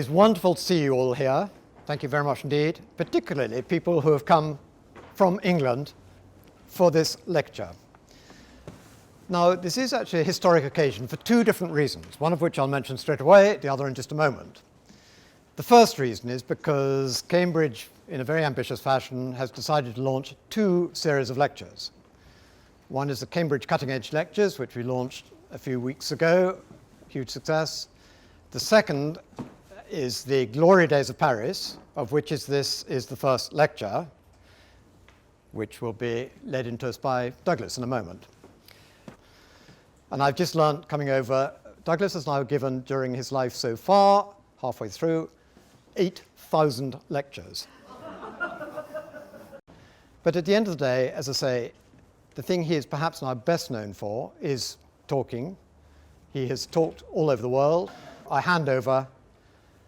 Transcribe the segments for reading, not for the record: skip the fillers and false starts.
is wonderful to see you all here. Thank you very much indeed, particularly people who have come from England for this lecture. Now, this is actually a historic occasion for two different reasons, one of which I'll mention straight away, the other in just a moment. The first reason is because Cambridge, in a very ambitious fashion, has decided to launch two series of lectures. One is the Cambridge Cutting Edge Lectures, which we launched a few weeks ago, huge success. The second is the Glory Days of Paris, of which this is the first lecture, which will be led into us by Douglas in a moment. And I've just learned coming over, Douglas has now given during his life so far, halfway through, 8,000 lectures. But at the end of the day, as I say, the thing he is perhaps now best known for is talking. He has talked all over the world. I hand over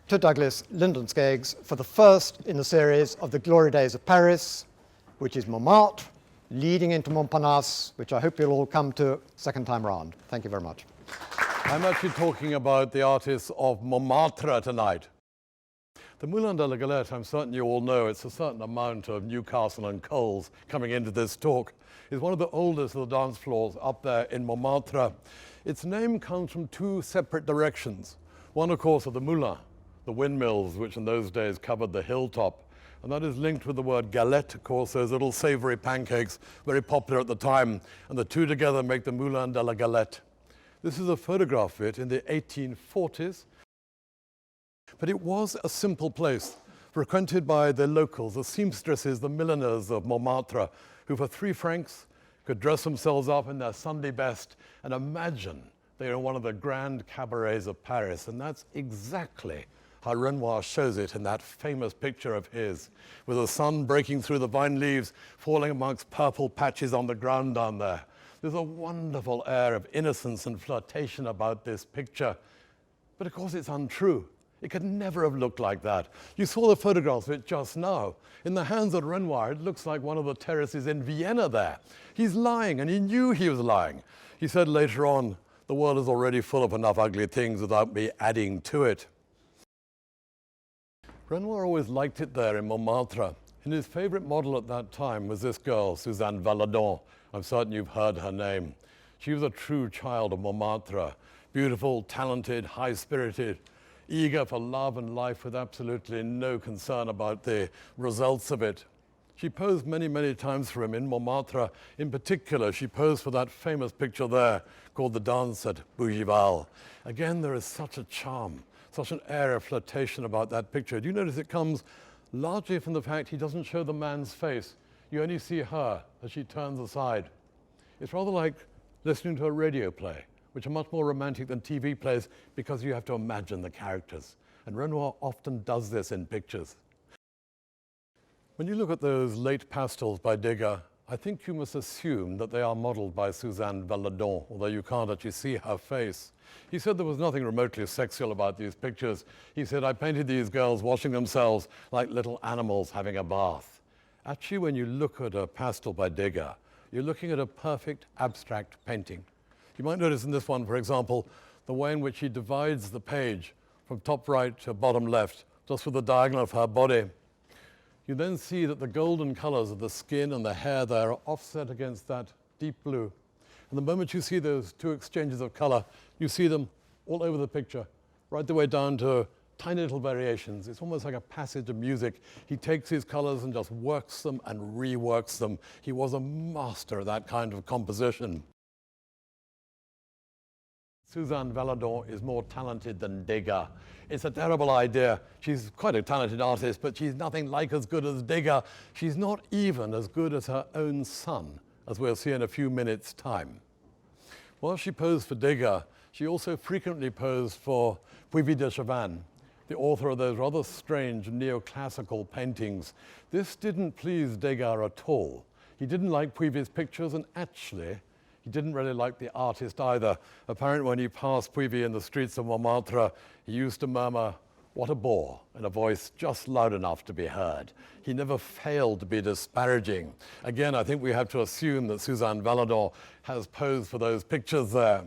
to Douglas Lyndon-Skeggs for the first in the series of the Glory Days of Paris, which is Montmartre, leading into Montparnasse, which I hope you'll all come to second time round. Thank you very much. I'm actually talking about the artists of Montmartre tonight. The Moulin de la Galette, I'm certain you all know, it's a certain amount of Newcastle and coals coming into this talk, is one of the oldest of the dance floors up there in Montmartre. Its name comes from two separate directions. One, of course, of the moulin, the windmills, which in those days covered the hilltop. And that is linked with the word galette, of course, those little savory pancakes, very popular at the time. And the two together make the Moulin de la Galette. This is a photograph of it in the 1840s. But it was a simple place, frequented by the locals, the seamstresses, the milliners of Montmartre, who for 3 francs could dress themselves up in their Sunday best and imagine they are in one of the grand cabarets of Paris. And that's exactly how Renoir shows it in that famous picture of his, with the sun breaking through the vine leaves, falling amongst purple patches on the ground down there. There's a wonderful air of innocence and flirtation about this picture. But of course it's untrue. It could never have looked like that. You saw the photographs of it just now. In the hands of Renoir, it looks like one of the terraces in Vienna there. He's lying, and he knew he was lying. He said later on, the world is already full of enough ugly things without me adding to it. Renoir always liked it there in Montmartre. And his favorite model at that time was this girl, Suzanne Valador. I'm certain you've heard her name. She was a true child of Montmartre. Beautiful, talented, high-spirited, eager for love and life with absolutely no concern about the results of it. She posed many, many times for him in Montmartre. In particular, she posed for that famous picture there called The Dance at Bougival. Again, there is such a charm, such an air of flirtation about that picture. Do you notice it comes largely from the fact he doesn't show the man's face. You only see her as she turns aside. It's rather like listening to a radio play, which are much more romantic than TV plays because you have to imagine the characters. And Renoir often does this in pictures. When you look at those late pastels by Degas, I think you must assume that they are modeled by Suzanne Valador, although you can't actually see her face. He said there was nothing remotely sexual about these pictures. He said, I painted these girls washing themselves like little animals having a bath. Actually, when you look at a pastel by Degas, you're looking at a perfect abstract painting. You might notice in this one, for example, the way in which he divides the page from top right to bottom left, just with the diagonal of her body. You then see that the golden colors of the skin and the hair there are offset against that deep blue. And the moment you see those two exchanges of color, you see them all over the picture, right the way down to tiny little variations. It's almost like a passage of music. He takes his colors and just works them and reworks them. He was a master of that kind of composition. Suzanne Valador is more talented than Degas. It's a terrible idea. She's quite a talented artist, but she's nothing like as good as Degas. She's not even as good as her own son, as we'll see in a few minutes' time. While she posed for Degas, she also frequently posed for Puvis de Chavannes, the author of those rather strange neoclassical paintings. This didn't please Degas at all. He didn't like Puvis' pictures, and actually, he didn't really like the artist either. Apparently, when he passed Puvis in the streets of Montmartre, he used to murmur, "What a bore," in a voice just loud enough to be heard. He never failed to be disparaging. Again, I think we have to assume that Suzanne Valador has posed for those pictures there.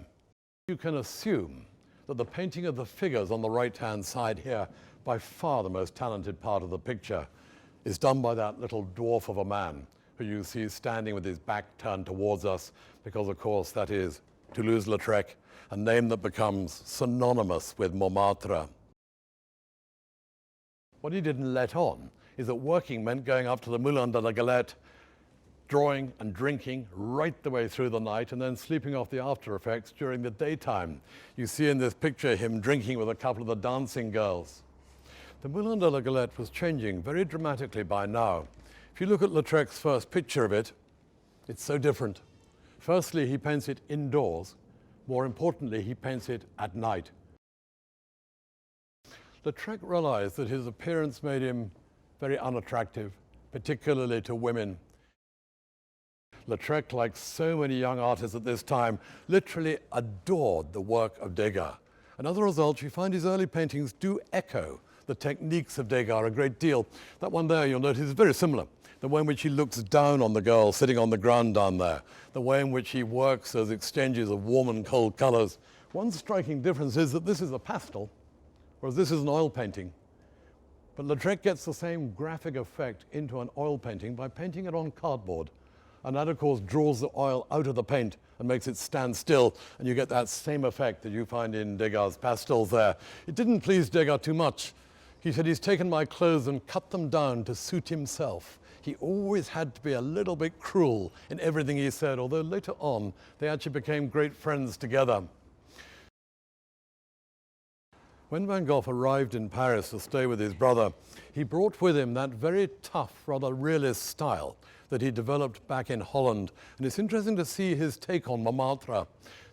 You can assume that the painting of the figures on the right-hand side here by far the most talented part of the picture, is done by that little dwarf of a man who you see standing with his back turned towards us, because of course that is Toulouse-Lautrec, a name that becomes synonymous with Montmartre. What he didn't let on is that working meant going up to the Moulin de la Galette, drawing and drinking right the way through the night, and then sleeping off the after effects during the daytime. You see in this picture him drinking with a couple of the dancing girls. The Moulin de la Galette was changing very dramatically by now. If you look at Lautrec's first picture of it, it's so different. Firstly, he paints it indoors. More importantly, he paints it at night. Lautrec realized that his appearance made him very unattractive, particularly to women. Lautrec, like so many young artists at this time, literally adored the work of Degas. And as a result, you find his early paintings do echo the techniques of Degas a great deal. That one there, you'll notice, is very similar. The way in which he looks down on the girl sitting on the ground down there. The way in which he works those exchanges of warm and cold colors. One striking difference is that this is a pastel, whereas this is an oil painting. But Lautrec gets the same graphic effect into an oil painting by painting it on cardboard. And that, of course, draws the oil out of the paint and makes it stand still, and you get that same effect that you find in Degas' pastels there. It didn't please Degas too much. He said he's taken my clothes and cut them down to suit himself. He always had to be a little bit cruel in everything he said, although later on they actually became great friends together. When Van Gogh arrived in Paris to stay with his brother, he brought with him that very tough, rather realist style that he developed back in Holland. And it's interesting to see his take on Montmartre.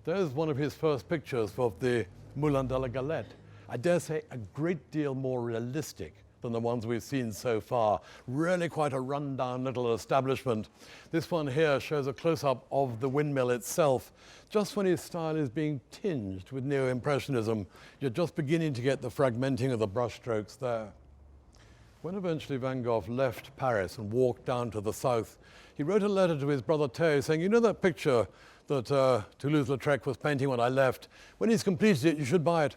There's one of his first pictures of the Moulin de la Galette. I dare say a great deal more realistic than the ones we've seen so far. Really quite a run-down little establishment. This one here shows a close-up of the windmill itself. Just when his style is being tinged with neo-impressionism, you're just beginning to get the fragmenting of the brushstrokes there. When eventually Van Gogh left Paris and walked down to the south, he wrote a letter to his brother Theo saying, you know that picture that Toulouse-Lautrec was painting when I left? When he's completed it, you should buy it.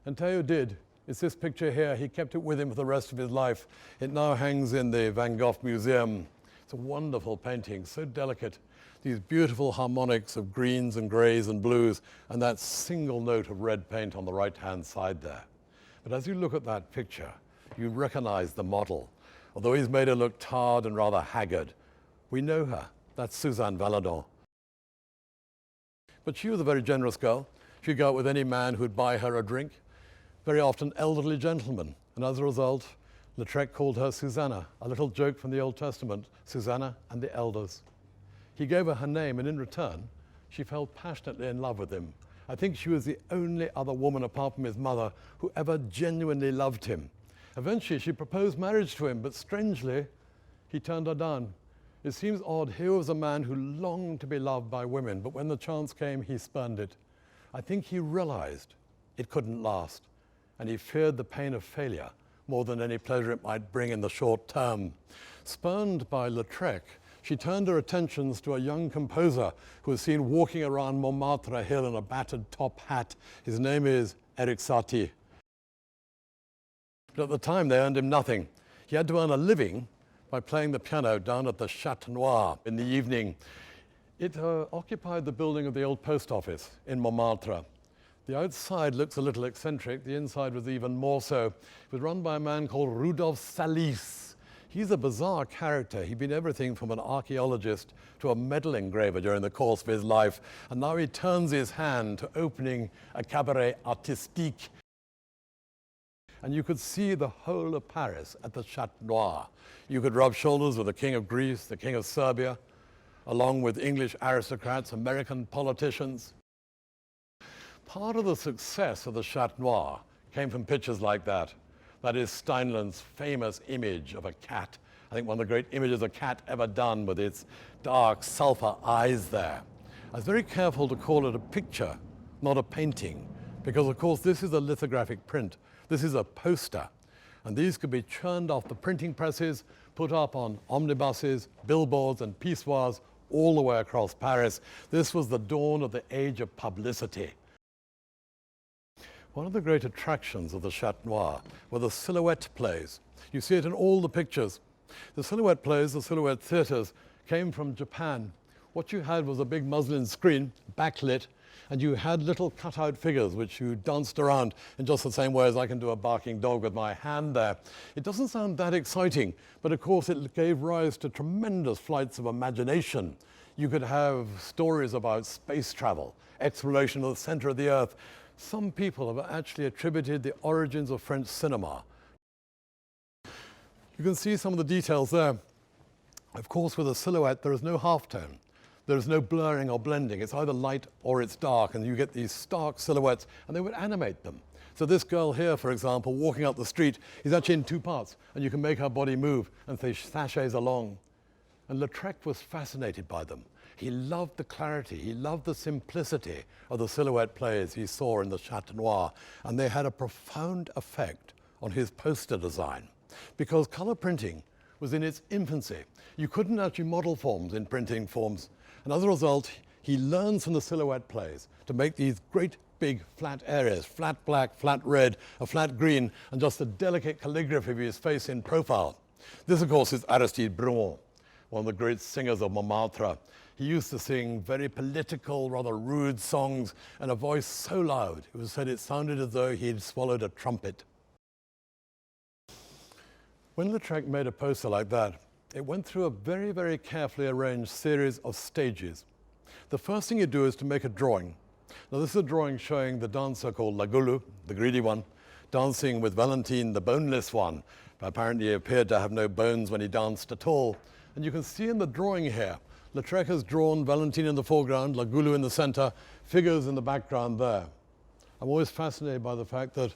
And Theo did. It's this picture here. He kept it with him for the rest of his life. It now hangs in the Van Gogh Museum. It's a wonderful painting, so delicate. These beautiful harmonics of greens and grays and blues, and that single note of red paint on the right-hand side there. But as you look at that picture, you recognize the model. Although he's made her look tired and rather haggard, we know her. That's Suzanne Valador. But she was a very generous girl. She'd go out with any man who'd buy her a drink, very often elderly gentlemen. And as a result, Lautrec called her Susanna, a little joke from the Old Testament, Susanna and the elders. He gave her her name, and in return, she fell passionately in love with him. I think she was the only other woman apart from his mother who ever genuinely loved him. Eventually, she proposed marriage to him, but strangely, he turned her down. It seems odd. Here was a man who longed to be loved by women, but when the chance came, he spurned it. I think he realized it couldn't last, and he feared the pain of failure more than any pleasure it might bring in the short term. Spurned by Lautrec, she turned her attentions to a young composer who was seen walking around Montmartre Hill in a battered top hat. His name is Erik Satie. But at the time, they earned him nothing. He had to earn a living by playing the piano down at the Chat Noir in the evening. It occupied the building of the old post office in Montmartre. The outside looks a little eccentric. The inside was even more so. It was run by a man called Rudolph Solis. He's a bizarre character. He'd been everything from an archaeologist to a medal engraver during the course of his life. And now he turns his hand to opening a cabaret artistique. And you could see the whole of Paris at the Chat Noir. You could rub shoulders with the King of Greece, the King of Serbia, along with English aristocrats, American politicians. Part of the success of the Chat Noir came from pictures like that. That is Steinlen's famous image of a cat. I think one of the great images of a cat ever done, with its dark sulfur eyes there. I was very careful to call it a picture, not a painting, because of course this is a lithographic print. This is a poster, and these could be churned off the printing presses, put up on omnibuses, billboards and pissoirs all the way across Paris. This was the dawn of the age of publicity. One of the great attractions of the Chat Noir were the silhouette plays. You see it in all the pictures. The silhouette plays, the silhouette theatres, came from Japan. What you had was a big muslin screen, backlit, and you had little cut-out figures which you danced around in just the same way as I can do a barking dog with my hand there. It doesn't sound that exciting, but of course it gave rise to tremendous flights of imagination. You could have stories about space travel, exploration of the center of the earth. Some people have actually attributed the origins of French cinema. You can see some of the details there. Of course, with a silhouette, there is no halftone. There is no blurring or blending. It's either light or it's dark, and you get these stark silhouettes, and they would animate them. So this girl here, for example, walking up the street, is actually in two parts, and you can make her body move, and they sashays along. And Lautrec was fascinated by them. He loved the clarity, he loved the simplicity of the silhouette plays he saw in the Chat Noir, and they had a profound effect on his poster design, because color printing was in its infancy. You couldn't actually model forms in printing forms, and as a result, he learns from the silhouette plays to make these great big flat areas, flat black, flat red, a flat green, and just a delicate calligraphy of his face in profile. This, of course, is Aristide Bruant, one of the great singers of Montmartre. He used to sing very political, rather rude songs, and a voice so loud, it was said it sounded as though he'd swallowed a trumpet. When Lautrec made a poster like that, it went through a very, very carefully arranged series of stages. The first thing you do is to make a drawing. Now, this is a drawing showing the dancer called La Goulou, the greedy one, dancing with Valentine, the boneless one. Apparently, he appeared to have no bones when he danced at all. And you can see in the drawing here, Lautrec has drawn Valentine in the foreground, La Goulou in the center, figures in the background there. I'm always fascinated by the fact that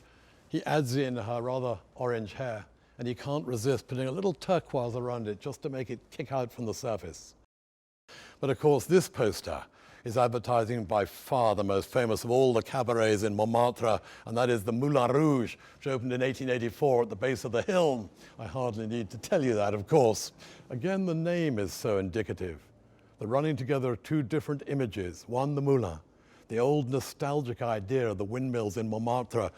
he adds in her rather orange hair, and he can't resist putting a little turquoise around it just to make it kick out from the surface. But of course, this poster is advertising by far the most famous of all the cabarets in Montmartre, and that is the Moulin Rouge, which opened in 1884 at the base of the hill. I hardly need to tell you that, of course. Again, the name is so indicative. The running together of two different images. One, the Moulin, the old nostalgic idea of the windmills in Montmartre.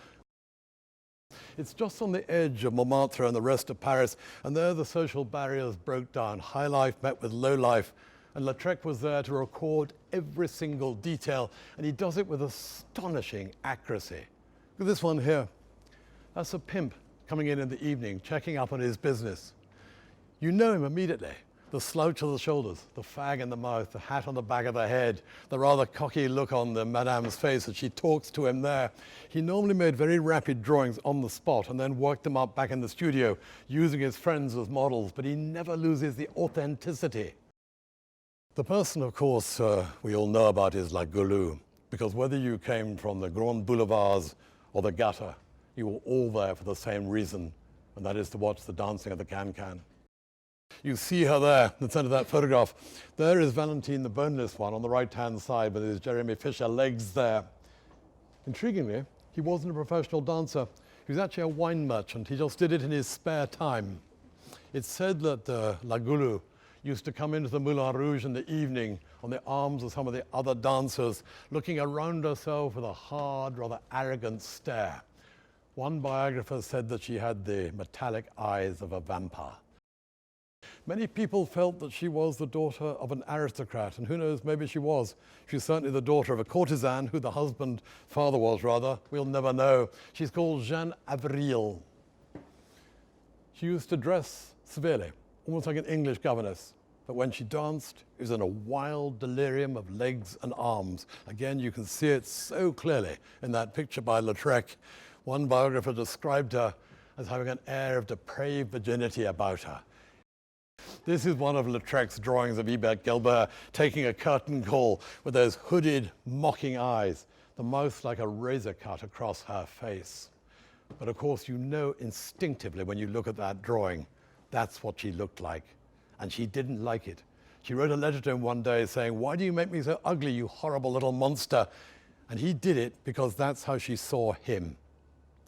It's just on the edge of Montmartre and the rest of Paris, and there the social barriers broke down. High life met with low life, and Lautrec was there to record every single detail, and he does it with astonishing accuracy. Look at this one here. That's a pimp coming in the evening, checking up on his business. You know him immediately. The slouch of the shoulders, the fag in the mouth, the hat on the back of the head, the rather cocky look on the madame's face as she talks to him there. He normally made very rapid drawings on the spot and then worked them up back in the studio, using his friends as models, but he never loses the authenticity. The person, of course, we all know about is La Goulou, because whether you came from the Grand Boulevards or the gutter, you were all there for the same reason, and that is to watch the dancing of the can-can. You see her there in the center of that photograph. There is Valentine, the boneless one, on the right-hand side with his Jeremy Fisher legs there. Intriguingly, he wasn't a professional dancer. He was actually a wine merchant. He just did it in his spare time. It's said that La Goulou used to come into the Moulin Rouge in the evening on the arms of some of the other dancers, looking around herself with a hard, rather arrogant stare. One biographer said that she had the metallic eyes of a vampire. Many people felt that she was the daughter of an aristocrat, and who knows, maybe she was. She's certainly the daughter of a courtesan, who the father was rather, we'll never know. She's called Jeanne Avril. She used to dress severely, almost like an English governess, but when she danced, it was in a wild delirium of legs and arms. Again, you can see it so clearly in that picture by Lautrec. One biographer described her as having an air of depraved virginity about her. This is one of Lautrec's drawings of Ibert Gelber taking a curtain call with those hooded, mocking eyes, the mouth like a razor cut across her face. But of course, you know instinctively when you look at that drawing, that's what she looked like. And she didn't like it. She wrote a letter to him one day saying, "Why do you make me so ugly, you horrible little monster?" And he did it because that's how she saw him.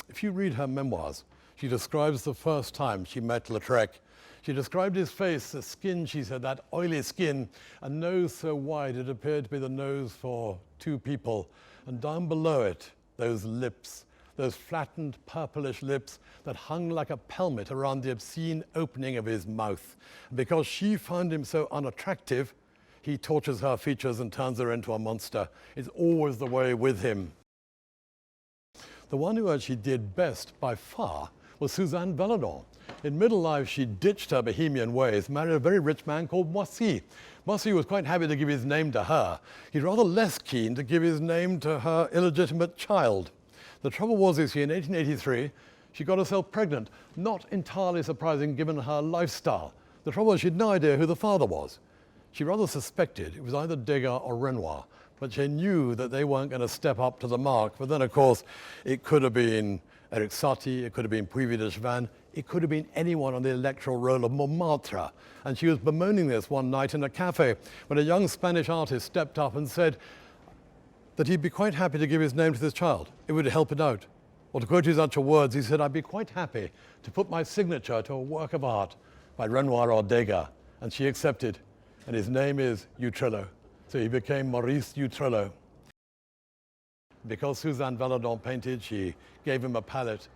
If you read her memoirs, she describes the first time she met Lautrec. She described his face, the skin, she said, that oily skin, a nose so wide it appeared to be the nose for two people. And down below it, those lips, those flattened purplish lips that hung like a pelmet around the obscene opening of his mouth. And because she found him so unattractive, he tortures her features and turns her into a monster. It's always the way with him. The one who actually did best by far was Suzanne Valador. In middle life, she ditched her bohemian ways, married a very rich man called Moissy. Moissy was quite happy to give his name to her. He's rather less keen to give his name to her illegitimate child. The trouble was, in 1883, she got herself pregnant. Not entirely surprising given her lifestyle. The trouble was, she had no idea who the father was. She rather suspected it was either Degas or Renoir, but she knew that they weren't going to step up to the mark. But then, of course, it could have been Eric Satie, it could have been Puy de Chavannes, it could have been anyone on the electoral roll of Montmartre. And she was bemoaning this one night in a cafe when a young Spanish artist stepped up and said that he'd be quite happy to give his name to this child. It would help it out. Or to quote his actual words, he said, "I'd be quite happy to put my signature to a work of art by Renoir or Degas." And she accepted. And his name is Utrillo. So he became Maurice Utrillo. Because Suzanne Valador painted, she gave him a palette,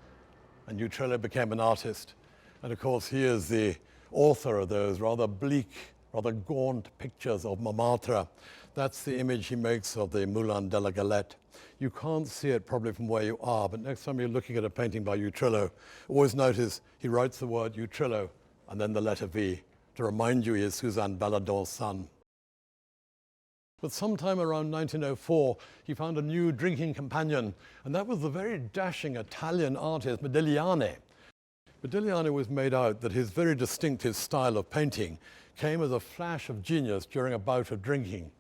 and Utrillo became an artist. And of course, he is the author of those rather bleak, rather gaunt pictures of Montmartre. That's the image he makes of the Moulin de la Galette. You can't see it probably from where you are, but next time you're looking at a painting by Utrillo, always notice he writes the word Utrillo and then the letter V to remind you he is Suzanne Valador's son. But sometime around 1904, he found a new drinking companion, and that was the very dashing Italian artist Modigliani. Modigliani was made out that his very distinctive style of painting came as a flash of genius during a bout of drinking.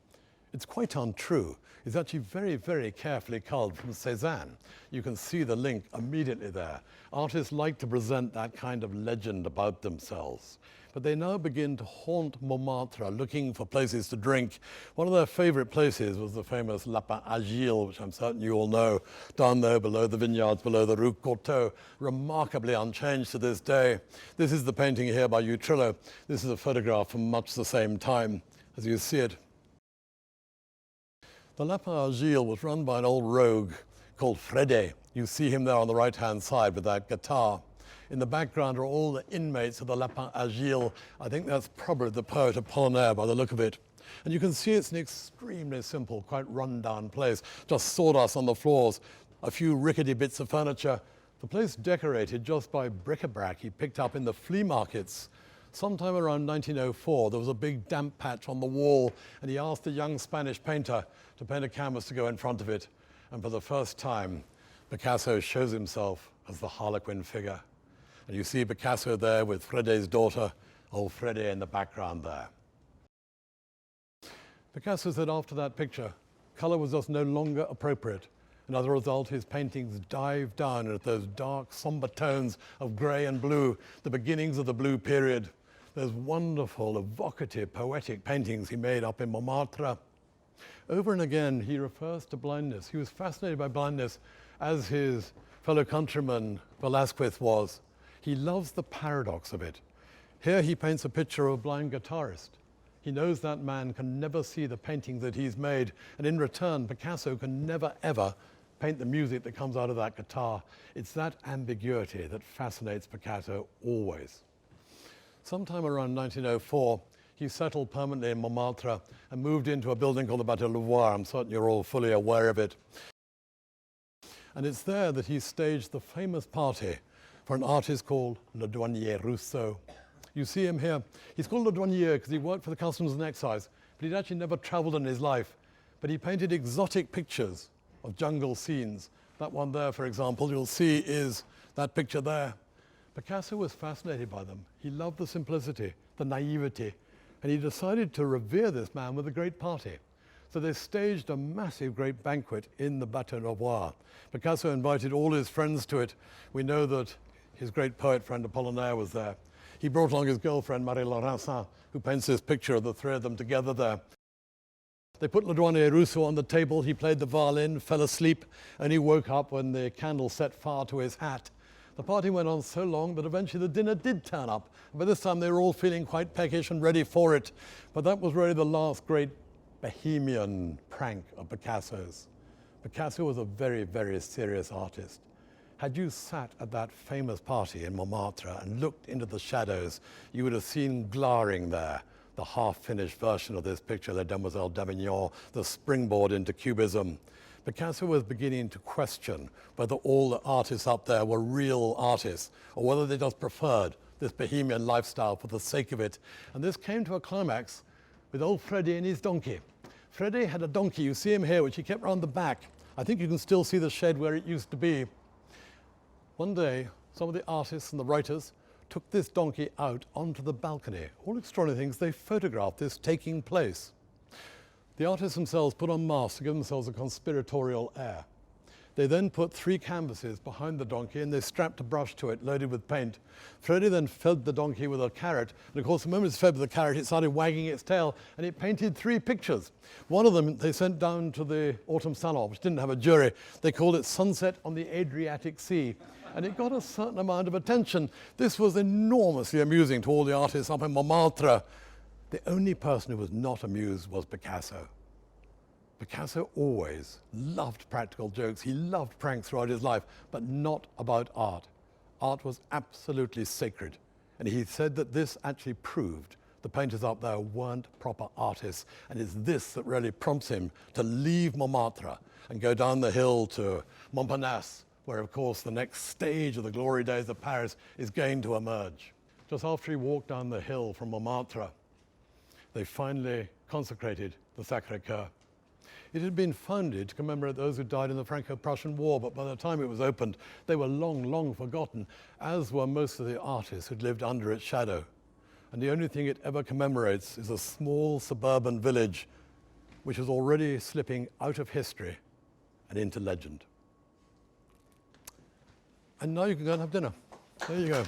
It's quite untrue. It's actually very, very carefully culled from Cézanne. You can see the link immediately there. Artists like to present that kind of legend about themselves. But they now begin to haunt Montmartre, looking for places to drink. One of their favorite places was the famous Leper Agile, which I'm certain you all know, down there below the vineyards, below the Rue Courteau, remarkably unchanged to this day. This is the painting here by Utrillo. This is a photograph from much the same time as you see it. The Leper Agile was run by an old rogue called Frede. You see him there on the right-hand side with that guitar. In the background are all the inmates of the Leper Agile. I think that's probably the poet Apollinaire by the look of it. And you can see it's an extremely simple, quite run-down place. Just sawdust on the floors, a few rickety bits of furniture. The place decorated just by bric-a-brac he picked up in the flea markets. Sometime around 1904, there was a big damp patch on the wall, and he asked a young Spanish painter to paint a canvas to go in front of it. And for the first time, Picasso shows himself as the Harlequin figure. And you see Picasso there with Frede's daughter, old Frede in the background there. Picasso said after that picture, color was just no longer appropriate. And as a result, his paintings dived down into those dark, somber tones of gray and blue, the beginnings of the blue period. Those wonderful, evocative, poetic paintings he made up in Montmartre. Over and again, he refers to blindness. He was fascinated by blindness, as his fellow countryman Velázquez was. He loves the paradox of it. Here he paints a picture of a blind guitarist. He knows that man can never see the painting that he's made, and in return, Picasso can never, ever paint the music that comes out of that guitar. It's that ambiguity that fascinates Picasso always. Sometime around 1904, he settled permanently in Montmartre and moved into a building called the Bateau Louvois. I'm certain you're all fully aware of it. And it's there that he staged the famous party for an artist called Le Douanier Rousseau. You see him here. He's called Le Douanier because he worked for the Customs and Excise, but he'd actually never traveled in his life. But he painted exotic pictures of jungle scenes. That one there, for example, you'll see is that picture there. Picasso was fascinated by them. He loved the simplicity, the naivety, and he decided to revere this man with a great party. So they staged a massive great banquet in the Bateau Louvois. Picasso invited all his friends to it. We know that his great poet friend Apollinaire was there. He brought along his girlfriend Marie Laurencin, who paints this picture of the three of them together there. They put Le Douanier Rousseau on the table. He played the violin, fell asleep, and he woke up when the candle set fire to his hat. The party went on so long that eventually the dinner did turn up. By this time, they were all feeling quite peckish and ready for it. But that was really the last great bohemian prank of Picasso's. Picasso was a very, very serious artist. Had you sat at that famous party in Montmartre and looked into the shadows, you would have seen glowering there the half-finished version of this picture, Les Demoiselles d'Avignon, the springboard into Cubism. Picasso was beginning to question whether all the artists up there were real artists or whether they just preferred this bohemian lifestyle for the sake of it. And this came to a climax with old Freddy and his donkey. Freddy had a donkey, you see him here, which he kept round the back. I think you can still see the shed where it used to be. One day, some of the artists and the writers took this donkey out onto the balcony. All extraordinary things, they photographed this taking place. The artists themselves put on masks to give themselves a conspiratorial air. They then put 3 canvases behind the donkey and they strapped a brush to it loaded with paint. Freddy then fed the donkey with a carrot, and of course the moment it's fed with the carrot it started wagging its tail and it painted 3 pictures. One of them they sent down to the Autumn Salon, which didn't have a jury. They called it Sunset on the Adriatic Sea, and it got a certain amount of attention. This was enormously amusing to all the artists up in Montmartre. The only person who was not amused was Picasso. Picasso always loved practical jokes. He loved pranks throughout his life, but not about art. Art was absolutely sacred. And he said that this actually proved the painters up there weren't proper artists. And it's this that really prompts him to leave Montmartre and go down the hill to Montparnasse, where, of course, the next stage of the glory days of Paris is going to emerge. Just after he walked down the hill from Montmartre, they finally consecrated the Sacré-Cœur. It had been founded to commemorate those who died in the Franco-Prussian War, but by the time it was opened, they were long, long forgotten, as were most of the artists who'd lived under its shadow. And the only thing it ever commemorates is a small suburban village, which is already slipping out of history and into legend. And now you can go and have dinner. There you go.